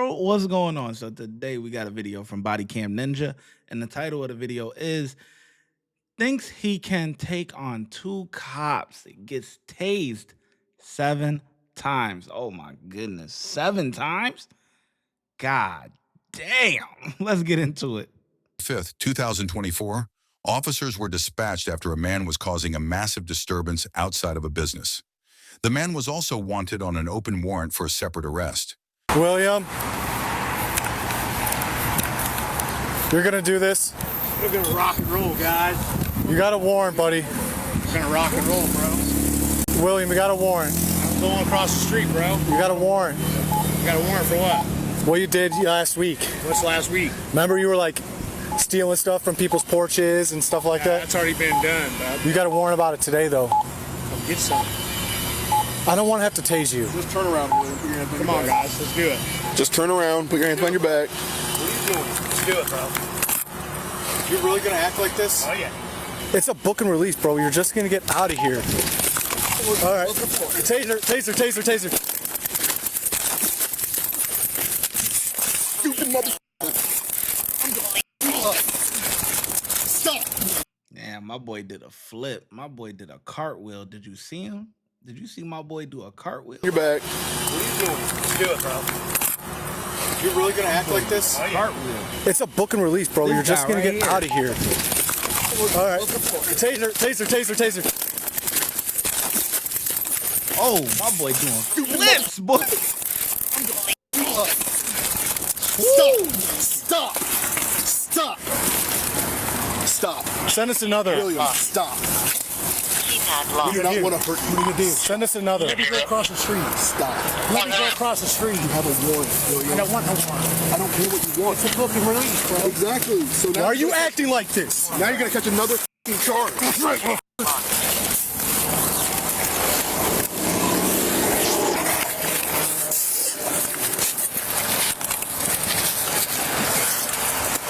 What's going on? So today we got a video from Body Cam Ninja, and the title of the video is thinks he can take on 2 cops. It gets tased 7 times. Oh my goodness, 7 times? God damn. Let's get into it. 5th, 2024, officers were dispatched after a man was causing a massive disturbance outside of a business. The man was also wanted on an open warrant for a separate arrest. William, you're gonna do this? We're gonna rock and roll, guys. You got a warrant, buddy. We're gonna rock and roll, bro. William, you got a warrant. I'm going across the street, bro. You got a warrant. You got a warrant for what? What you did last week. What's last week? Remember you were like stealing stuff from people's porches and stuff like that? That's already been done, bud. You got a warrant about it today, though. Come get some. I don't want to have to tase you. Just turn around, William. Put your hands behind Come on, your back. guys. Let's do it. Just turn around. Put your hands behind your back. What are you doing? Let's do it, bro. You're really gonna act like this? Oh, yeah. It's a book and release, bro. You're just gonna get out of here. All right. Taser, taser, taser, taser. Stupid mother. Stop. Damn, my boy did a flip. My boy did a cartwheel. Did you see him? Did you see my boy do a cartwheel? Your back. What are you doing? Let's do it, bro. You're really gonna act like this? Oh, yeah. Cartwheel. It's a book and release, bro. This You're just guy gonna right get here. out of here. All right. Taser, taser, taser, taser. Oh, my boy doing flips, boy. Stop. Stop. Stop. Stop. Send us another. William, stop. You do not want to hurt you. What are you gonna do? Send us another. Let me go across the street. Stop. Let me go across the street. You have a warrant, William. I don't want no warrant. I don't care what you want. It's a book and release, bro. Exactly. So now Why are you acting like this? Now you're gonna catch another charge. That's right.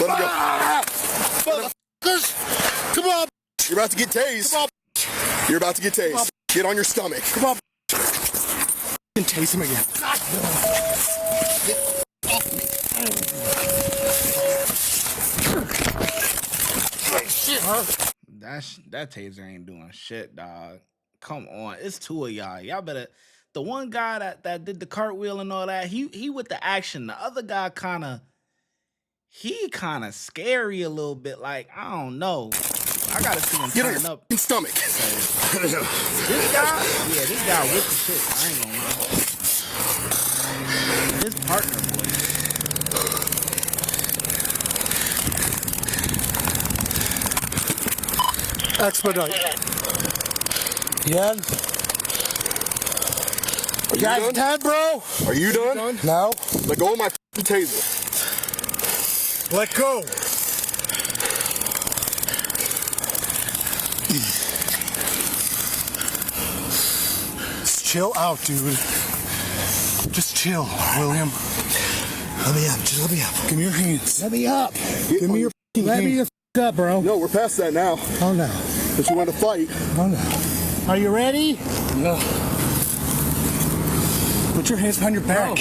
Let him go. Come on. You're about to get tased. Come on. You're about to get tased. Get on your stomach. Come on. And tase him again. That taser ain't doing shit, dog. Come on, it's 2 of y'all. Y'all better. The one guy that did the cartwheel and all that, he with the action. The other guy kind of scary a little bit. Like, I don't know. I gotta see him Get on turn your up. stomach. This guy with the shit. I ain't gonna lie. His partner, boy. Expedite. Yeah. Are you done? Dad, bro. Are you done? No. Let go of my taser. Let go. Just chill out, dude. Just chill, William. Let me up. Just let me up. Give me your hands. Let me up. Give me your Let me hands. the f up, bro. No, we're past that now. Oh, no. Because you want to fight. Oh, no. Are you ready? No. Put your hands behind your back.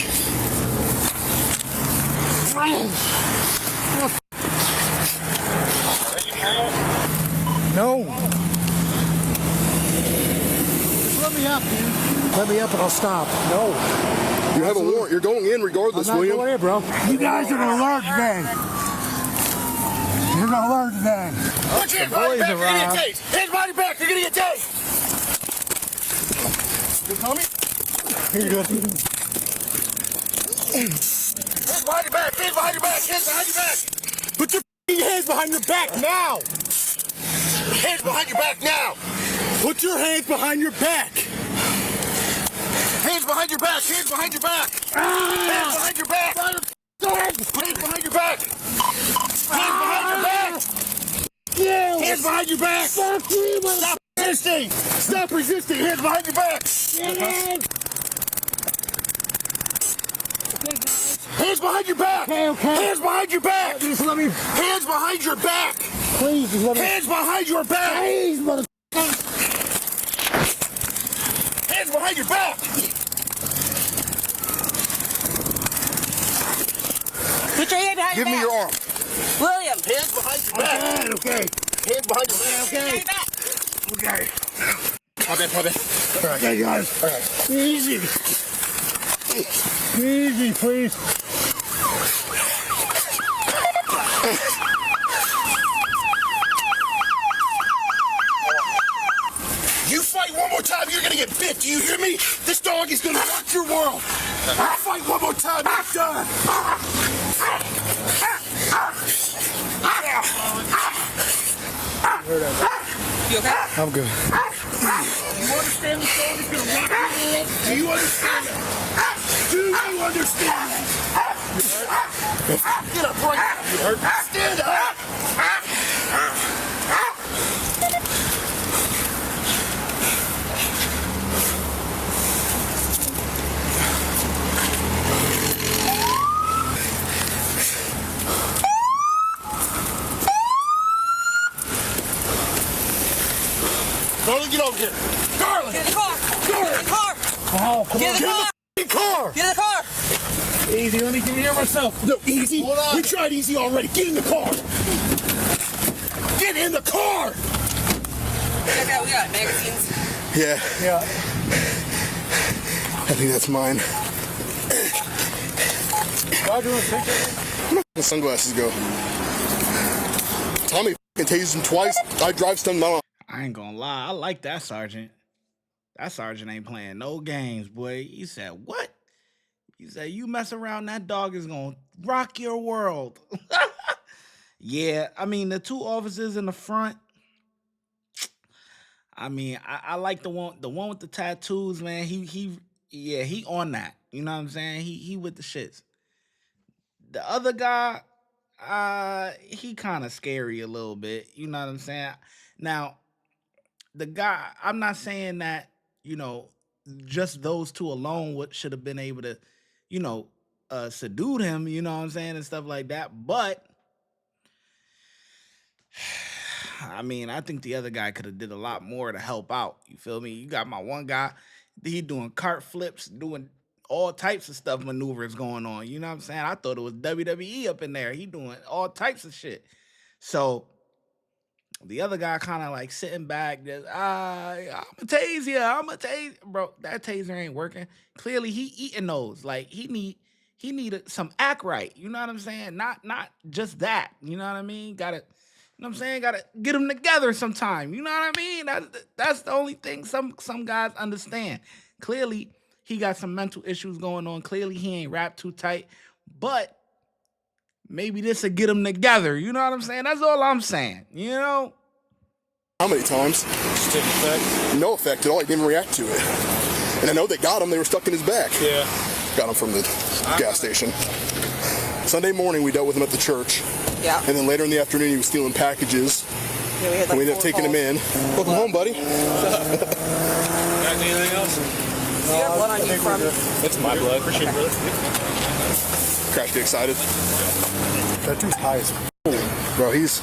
No. Just let me up, dude. Let me up and I'll stop. No. You have a warrant. You're going in regardless, I'm not William. going in, bro. You guys are gonna learn today. You're gonna learn today. Put your boys around. Hands behind your back. You're gonna get tased. You tell me? You're good. Hands behind your back. Hands behind your back. Hands behind your back. Put your hands behind your back now. Hands behind your back now. Put your hands behind your back. Hands behind your back. Hands behind your back. Hands behind your back. Hands behind your back. Hands behind your back. Hands behind your back. Stop resisting. Stop resisting. Hands behind your back. Hands behind your back. Hands behind your back. Just let me. Hands behind your back. Please, just let me. Hands behind your back. Please, mother. Hands behind your back. behind Give your me back. your arm. William. Hands behind your back. Okay. Hands behind your back. Behind your back. Okay. My bad. All right. Okay, guys. All right. Easy. Easy, please. You fight one more time, you're gonna get bit. Do you hear me? This dog is gonna rock your world. I fight one more time, I'm done. You okay? I'm good. You understand the dog is gonna rock your world? Do you understand that? Do you understand that? Get up right now. You hurt? Stand up. Darling, get over here. Darling! Get in the car. Get in the car. Oh, come Get in the car. Get in the car! Get in the car. Easy, let me get here myself. No, easy. We tried easy already. Get in the car. Get in the car! Check out, we got magazines. Yeah, Yeah. I think that's mine. Why do you want a picture? The sunglasses go. Tommy f***ing tased him twice. I drive some now. I ain't gonna lie, I like that sergeant. That sergeant ain't playing no games, boy. He said, what? He said, you mess around, that dog is gonna rock your world. Yeah, I mean, the two officers in the front, I mean, I like the one with the tattoos, man. He on that. You know what I'm saying? He with the shits. The other guy, he kind of scary a little bit. You know what I'm saying? Now, the guy, I'm not saying that, you know, just those two alone should have been able to, you know, subdue him, you know what I'm saying, and stuff like that. But I mean, I think the other guy could have did a lot more to help out. You feel me? You got my one guy, he doing cart flips, doing all types of stuff, maneuvers going on. You know what I'm saying? I thought it was WWE up in there. He doing all types of shit. So the other guy kind of like sitting back, just, I'm a tase you, I'm a tase. Bro, that taser ain't working. Clearly he eating those. Like he needed some act right. You know what I'm saying? Not just that. You know what I mean? Gotta, you know what I'm saying? Gotta get them together sometime. You know what I mean? That's the only thing some guys understand. Clearly he got some mental issues going on. Clearly he ain't wrapped too tight. But maybe this will get them together. You know what I'm saying? That's all I'm saying. You know? How many times? Just didn't affect. No effect at all. He didn't react to it. And I know they got him. They were stuck in his back. Yeah. Got him from the gas station. Sunday morning, we dealt with him at the church. Yeah. And then later in the afternoon, he was stealing packages. Yeah, we had And we ended up taking him in. Welcome home, buddy. Got anything else? You have blood on you from. It's my blood. Appreciate it, brother. Crash, get excited. That dude's high as Bro, he's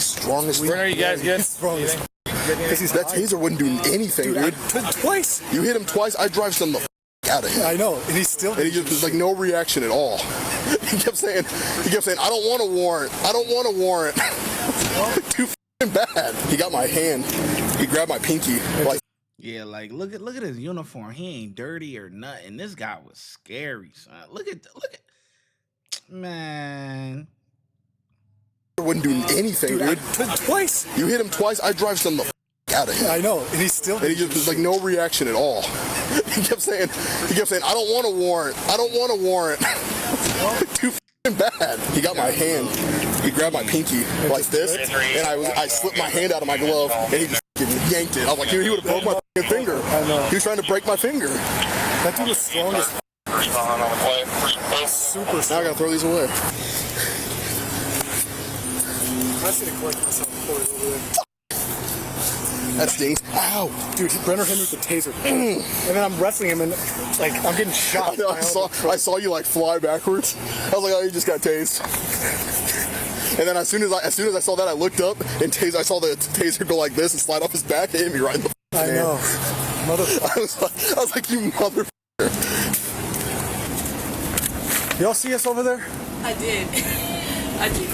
strong as Where are you guys good? strong as because that taser wouldn't do anything, dude. Twice. You hit him twice, I drive some the out of him. I know, and he's still. And he just was like no reaction at all. He kept saying, I don't want a warrant. I don't want a warrant. Too f***ing bad. He got my hand. He grabbed my pinky. Like, Yeah, like look at his uniform. He ain't dirty or nothing. This guy was scary, son. Look at man. wouldn't do anything, dude. Twice. You hit him twice, I drive some the out of him. I know, and he's still. And he just was like no reaction at all. He kept saying, I don't want a warrant. I don't want a warrant. Too f***ing bad. He got my hand. He grabbed my pinky like this, and I slipped my hand out of my glove, and he just f***ing yanked it. I was like, he would have broke my f***ing finger. I know. He was trying to break my finger. That dude was strong as. Super Now I strong. gotta throw these away. I should have collected myself before he was over there. That stings. Ow! Dude, Brenner hit me with the taser. And then I'm wrestling him, and like I'm getting shot. I saw you like fly backwards. I was like, oh, you just got tased. And then as soon as I saw that, I looked up and I saw the taser go like this and slide off his back. It hit me right in the I hand. know. Motherfucker. I was like, you motherfucker. Y'all see us over there? I did. I did.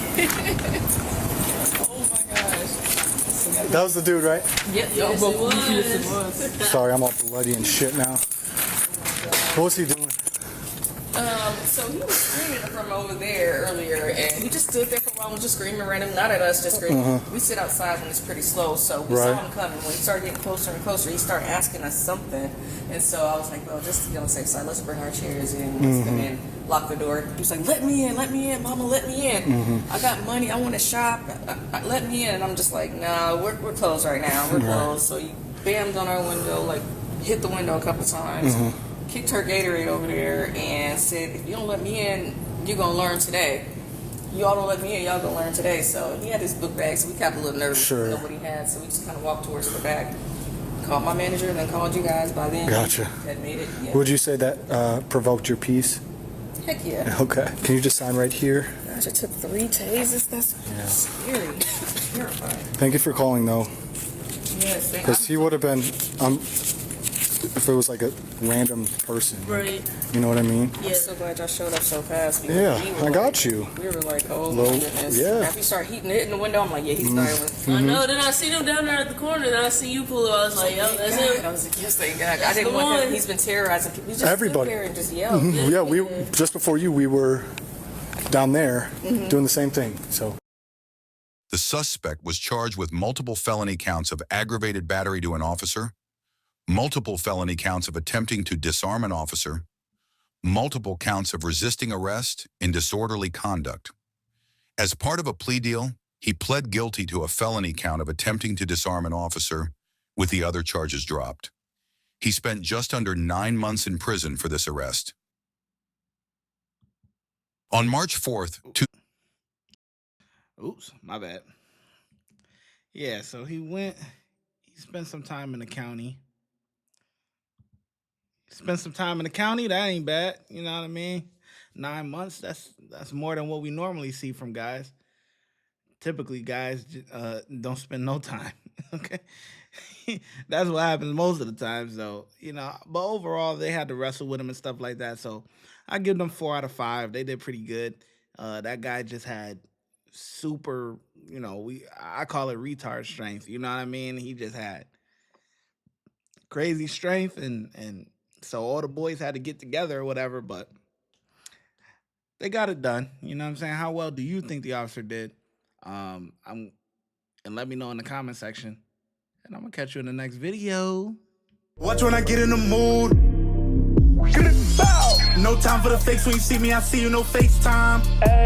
Oh my gosh. That was the dude, right? Yes, it was. Sorry, I'm all bloody and shit now. What was he doing? So he was screaming from over there earlier, and he just stood there for a while and was just screaming random, not at us, just screaming. We sit outside when it's pretty slow, so we saw him coming. When he started getting closer and closer, he started asking us something, and so I was like, well, just to be on the safe side, let's bring our chairs in, let's come in, lock the door. He was like, let me in, mama, let me in. I got money, I want to shop, let me in. And I'm just like, no, we're closed right now, we're closed. So he bammed on our window, like hit the window a couple times. Kicked her Gatorade over there and said, if you don't let me in, you're going to learn today. Y'all don't let me in, y'all going to learn today. So he had his book bag, so we got a little nervous. Sure. We know what he had, so we just kind of walked towards the back. Called my manager and then called you guys. By then, Gotcha. Had made it. Yeah. Would you say that provoked your peace? Heck yeah. Okay. Can you just sign right here? Gosh, it took 3 tasers. That's scary. Terrifying. Thank you for calling, though. Yes. Because he would have been, if it was like a random person. Right. You know what I mean? I'm so glad y'all showed up so fast. Yeah, we I got you. We were like, oh my goodness. Yeah. After he started hitting the window, I'm like, yeah, he's violent. I know. Then I seen him down there at the corner. Then I see you pull up. I was like, yo, that's him. I was like, yes, thank God. I didn't want him. He's been terrorizing people. He just Everybody. stood there and just yelled. Yeah, we just before you, we were down there doing the same thing. So. The suspect was charged with multiple felony counts of aggravated battery to an officer, multiple felony counts of attempting to disarm an officer, multiple counts of resisting arrest and disorderly conduct. As part of a plea deal, he pled guilty to a felony count of attempting to disarm an officer, with the other charges dropped. He spent just under 9 months in prison for this arrest. On March 4th, Oops, my bad. Yeah, so he spent some time in the county. That ain't bad, you know what I mean? 9 months, that's more than what we normally see from guys. Typically, guys don't spend no time, okay? That's what happens most of the time, so, you know. But overall, they had to wrestle with him and stuff like that, so I give them 4 out of 5. They did pretty good. That guy just had super, you know, I call it retard strength, you know what I mean? He just had crazy strength, and so all the boys had to get together or whatever, but they got it done. You know what I'm saying? How well do you think the officer did? And let me know in the comment section, and I'm gonna catch you in the next video. Watch when I get in the mood. No time for the fakes. When you see me, I see you, no FaceTime.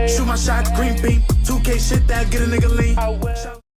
Shoot my shot, green beam. 2K shit that get a nigga lean.